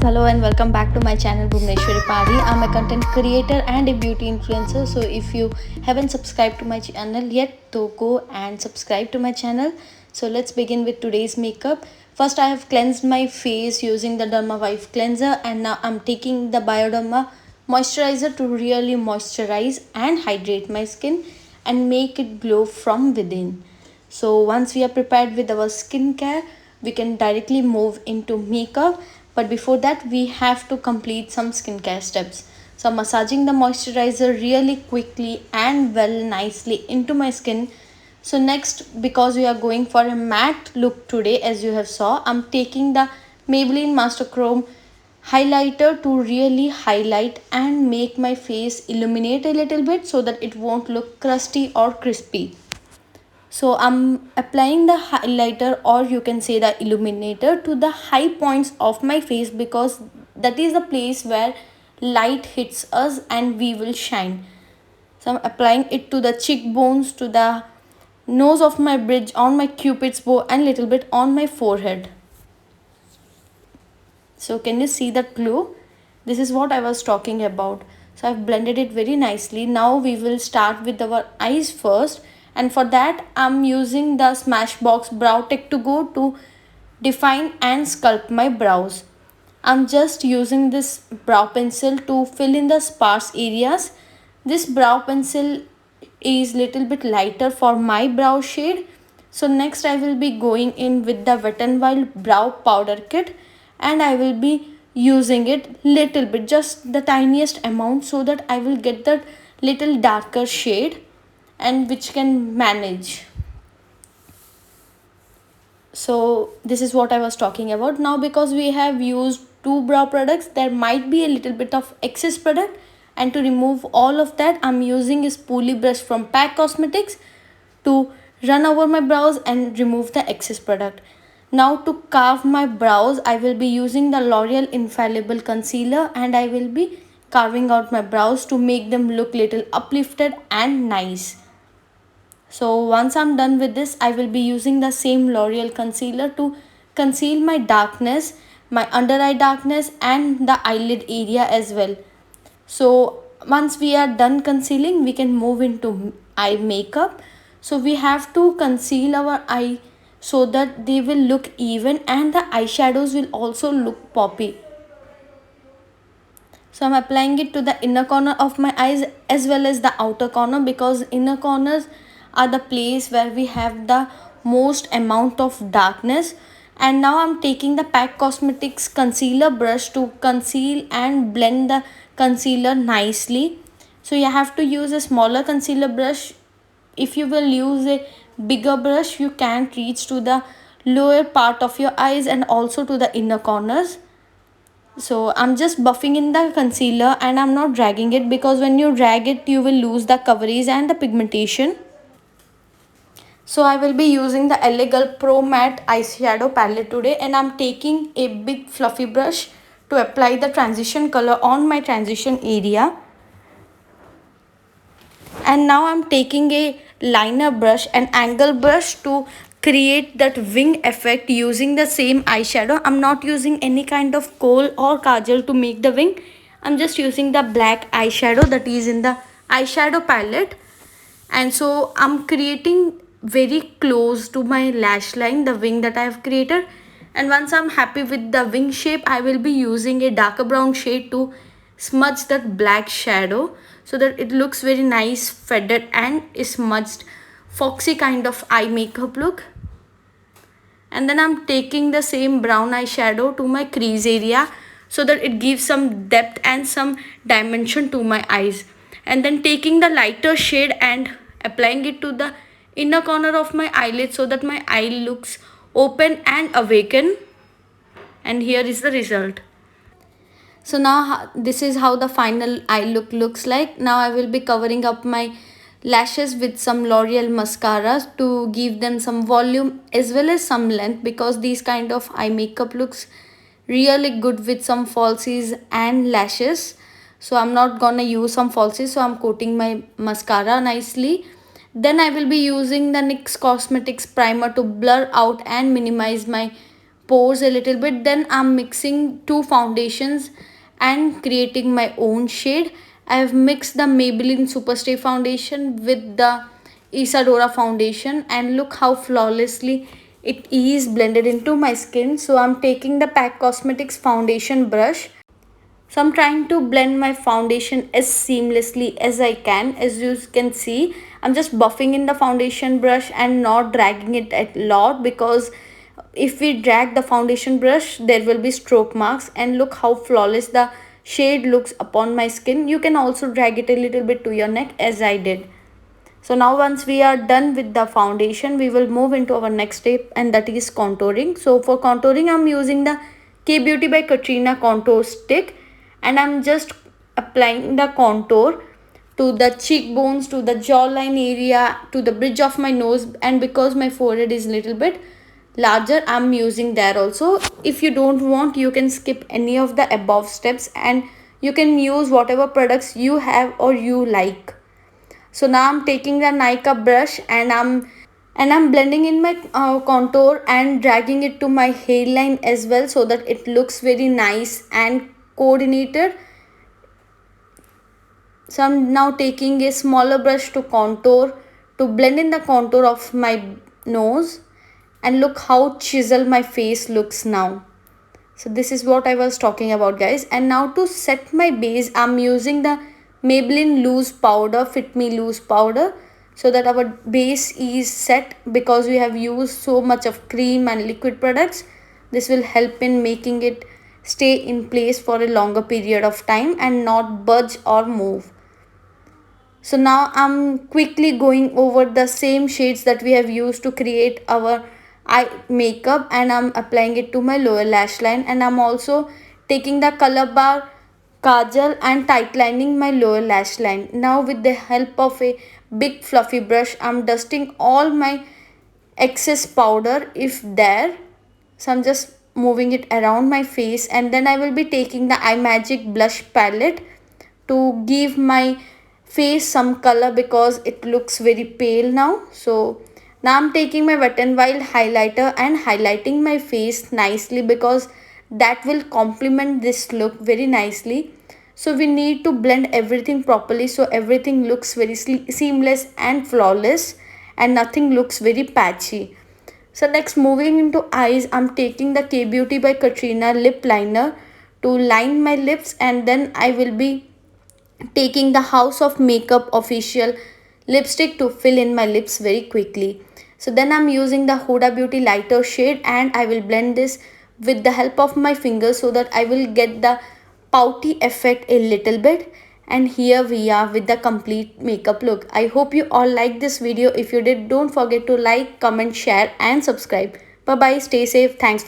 Hello and welcome back to my channel Bhuvneshwari Pari. I'm a content creator and a beauty influencer. So if you haven't subscribed to my channel yet, so go and subscribe to my channel. So let's begin with today's makeup. First, I have cleansed my face using the Derma Wife cleanser, and now I'm taking the Bioderma moisturizer to really moisturize and hydrate my skin and make it glow from within. So once we are prepared with our skincare, we can directly move into makeup. But before that, we have to complete some skincare steps. So I'm massaging the moisturizer really quickly and well nicely into my skin. So next, because we are going for a matte look today, as you have saw, I'm taking the Maybelline Master Chrome highlighter to really highlight and make my face illuminate a little bit so that it won't look crusty or crispy. So I'm applying the highlighter, or you can say the illuminator, to the high points of my face because that is the place where light hits us and we will shine. So I'm applying it to the cheekbones, to the nose of my bridge, on my cupid's bow, and little bit on my forehead. So can you see that glow? This is what I was talking about. So I've blended it very nicely. Now we will start with our eyes first, and for that I'm using the Smashbox Brow Tech to go to define and sculpt my brows. I'm just using this brow pencil to fill in the sparse areas. This brow pencil is little bit lighter for my brow shade. So next I will be going in with the Wet n Wild brow powder kit, and I will be using it little bit, just the tiniest amount, so that I will get that little darker shade and which can manage. So this is what I was talking about. Now because we have used two brow products, there might be a little bit of excess product, and to remove all of that, I'm using a spoolie brush from Pack Cosmetics to run over my brows and remove the excess product. Now to carve my brows, I will be using the L'Oreal Infallible Concealer, and I will be carving out my brows to make them look little uplifted and nice. So once I'm done with this, I will be using the same L'Oreal concealer to conceal my darkness, my under eye darkness, and the eyelid area as well. So once we are done concealing, we can move into eye makeup. So we have to conceal our eye so that they will look even and the eyeshadows will also look poppy. So I'm applying it to the inner corner of my eyes as well as the outer corner, because inner corners are the place where we have the most amount of darkness. And now I'm taking the Pack Cosmetics concealer brush to conceal and blend the concealer nicely. So you have to use a smaller concealer brush. If you will use a bigger brush, you can't reach to the lower part of your eyes and also to the inner corners. So I'm just buffing in the concealer and I'm not dragging it, because when you drag it you will lose the coverage and the pigmentation. So I will be using the LA Girl Pro Matte eyeshadow palette today, and I'm taking a big fluffy brush to apply the transition color on my transition area. And now I'm taking a liner brush, an angle brush, to create that wing effect using the same eyeshadow. I'm not using any kind of kohl or kajal to make the wing. I'm just using the black eyeshadow that is in the eyeshadow palette. And so I'm creating very close to my lash line the wing that I have created. And once I'm happy with the wing shape, I will be using a darker brown shade to smudge that black shadow so that it looks very nice, feathered and smudged, foxy kind of eye makeup look. And then I'm taking the same brown eyeshadow to my crease area so that it gives some depth and some dimension to my eyes. And then taking the lighter shade and applying it to the inner corner of my eyelid so that my eye looks open and awaken. And here is the result. So now this is how the final eye look looks like. Now I will be covering up my lashes with some L'Oreal mascara to give them some volume as well as some length, because these kind of eye makeup looks really good with some falsies and lashes. So I'm not gonna use some falsies, so I'm coating my mascara nicely. Then I will be using the NYX Cosmetics primer to blur out and minimize my pores a little bit. Then I'm mixing two foundations and creating my own shade. I've mixed the Maybelline Superstay foundation with the Isadora foundation, and look how flawlessly it is blended into my skin. So I'm taking the Pack Cosmetics foundation brush. So I'm trying to blend my foundation as seamlessly as I can. As you can see, I'm just buffing in the foundation brush and not dragging it a lot, because if we drag the foundation brush there will be stroke marks. And look how flawless the shade looks upon my skin. You can also drag it a little bit to your neck as I did. So now once we are done with the foundation, we will move into our next step, and that is contouring. So for contouring, I'm using the K Beauty by Katrina contour stick, and I'm just applying the contour to the cheekbones, to the jawline area, to the bridge of my nose. And because my forehead is a little bit larger, I'm using there also. If you don't want, you can skip any of the above steps, and you can use whatever products you have or you like. So now I'm taking the Nika brush, and I'm blending in my contour and dragging it to my hairline as well, so that it looks very nice and coordinated. So I'm now taking a smaller brush to contour, to blend in the contour of my nose, and look how chiseled my face looks now. So this is what I was talking about, guys. And now to set my base, I'm using the Maybelline loose powder, Fit Me loose powder, so that our base is set. Because we have used so much of cream and liquid products, this will help in making it stay in place for a longer period of time and not budge or move. So now I'm quickly going over the same shades that we have used to create our eye makeup, and I'm applying it to my lower lash line. And I'm also taking the color bar kajal and tightlining my lower lash line. Now with the help of a big fluffy brush, I'm dusting all my excess powder if there. So I'm just moving it around my face, and then I will be taking the iMagic blush palette to give my face some color, because it looks very pale now. So now I'm taking my Wet n Wild highlighter and highlighting my face nicely, because that will complement this look very nicely. So we need to blend everything properly, so everything looks very seamless and flawless, and nothing looks very patchy. So next, moving into eyes, I'm taking the K Beauty by Katrina lip liner to line my lips, and then I will be taking the House of Makeup official lipstick to fill in my lips very quickly. So then I'm using the Huda Beauty lighter shade, and I will blend this with the help of my fingers, so that I will get the pouty effect a little bit. And here we are with the complete makeup look. I hope you all liked this video. If you did, don't forget to like, comment, share and subscribe. Bye bye, stay safe, thanks.